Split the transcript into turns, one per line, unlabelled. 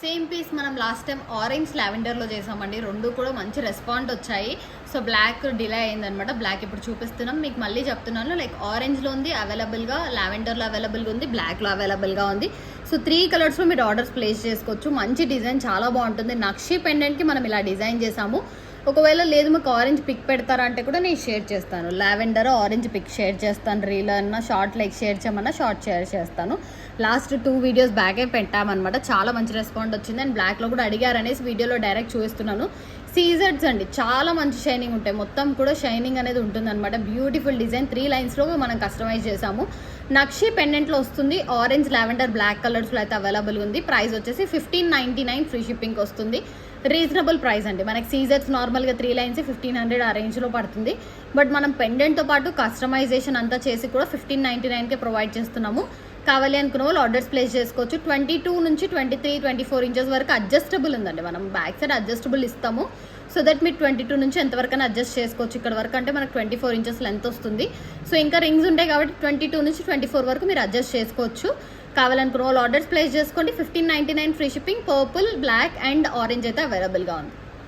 Same piece మనం last time orange లావెండర్లో చేసామండి. రెండు కూడా మంచి రెస్పాండ్ వచ్చాయి. సో బ్లాక్ డిలే అయిందనమాట. బ్లాక్ ఇప్పుడు చూపిస్తున్నాం మీకు, మళ్ళీ చెప్తున్నాను. లైక్ ఆరెంజ్లో ఉంది అవైలబుల్గా, లావెండర్లో అవైలబుల్గా ఉంది, బ్లాక్లో అవైలబుల్గా ఉంది. సో 3 కలర్స్లో మీరు ఆర్డర్స్ ప్లేస్ చేసుకోవచ్చు. మంచి డిజైన్, చాలా బాగుంటుంది. నక్షి పెండెంట్కి మనం ఇలా డిజైన్ చేసాము. ఒకవేళ లేదు మీకు ఆరెంజ్ పిక్ పెడతారా అంటే కూడా నేను షేర్ చేస్తాను. లావెండర్ ఆరెంజ్ పిక్ షేర్ చేస్తాను. రీల్ అన్నా షార్ట్ లైక్ షేర్ చేయమన్నా షార్ట్ షేర్ చేస్తాను. లాస్ట్ 2 వీడియోస్ బ్యాకే పెట్టామన్నమాట. చాలా మంచి రెస్పాండ్ వచ్చింది. అండ్ బ్లాక్లో కూడా అడిగారనేసి వీడియోలో డైరెక్ట్ చూపిస్తున్నాను. సీజెడ్స్ అండి, చాలా మంచి షైనింగ్ ఉంటాయి. మొత్తం కూడా షైనింగ్ అనేది ఉంటుందన్నమాట. బ్యూటిఫుల్ డిజైన్ 3 లైన్స్లో మనం కస్టమైజ్ చేసాము. నక్షి పెండెంట్లో వస్తుంది. ఆరెంజ్, లావెండర్, బ్లాక్ కలర్స్లో అయితే అవైలబుల్ ఉంది. ప్రైస్ వచ్చేసి 1599 ఫ్రీ షిప్పింగ్ వస్తుంది. రీజనబుల్ ప్రైస్ అండి. మనకి సీజర్స్ నార్మల్గా 3 లైన్స్ 1500 ఆ రేంజ్లో పడుతుంది. బట్ మనం పెండెంట్తో పాటు కస్టమైజేషన్ అంతా చేసి కూడా 1599కే ప్రొవైడ్ చేస్తున్నాము. కావాలి అనుకున్న వాళ్ళు ఆర్డర్స్ ప్లేస్ చేసుకోవచ్చు. 22 నుంచి 23, 24 ఇంచెస్ వరకు అడ్జస్టబుల్ ఉందండి. మనం బ్యాక్ సైడ్ అడ్జస్టబుల్ ఇస్తాము. సో దట్ మీరు 22 నుంచి ఎంతవరకైనా అడ్జస్ట్ చేసుకోవచ్చు. ఇక్కడ వరకు అంటే మనకు 24 ఇంచెస్ లెంత్ వస్తుంది. సో ఇంకా రింగ్స్ ఉంటాయి కాబట్టి 22 నుంచి 24 వరకు మీరు అడ్జస్ట్ చేసుకోవచ్చు. కావాలనుకున్న వాళ్ళు ఆర్డర్స్ ప్లేస్ చేసుకోండి. 1599 free shipping. Purple, black and orange అయితే అవైలబుల్గా ఉంది.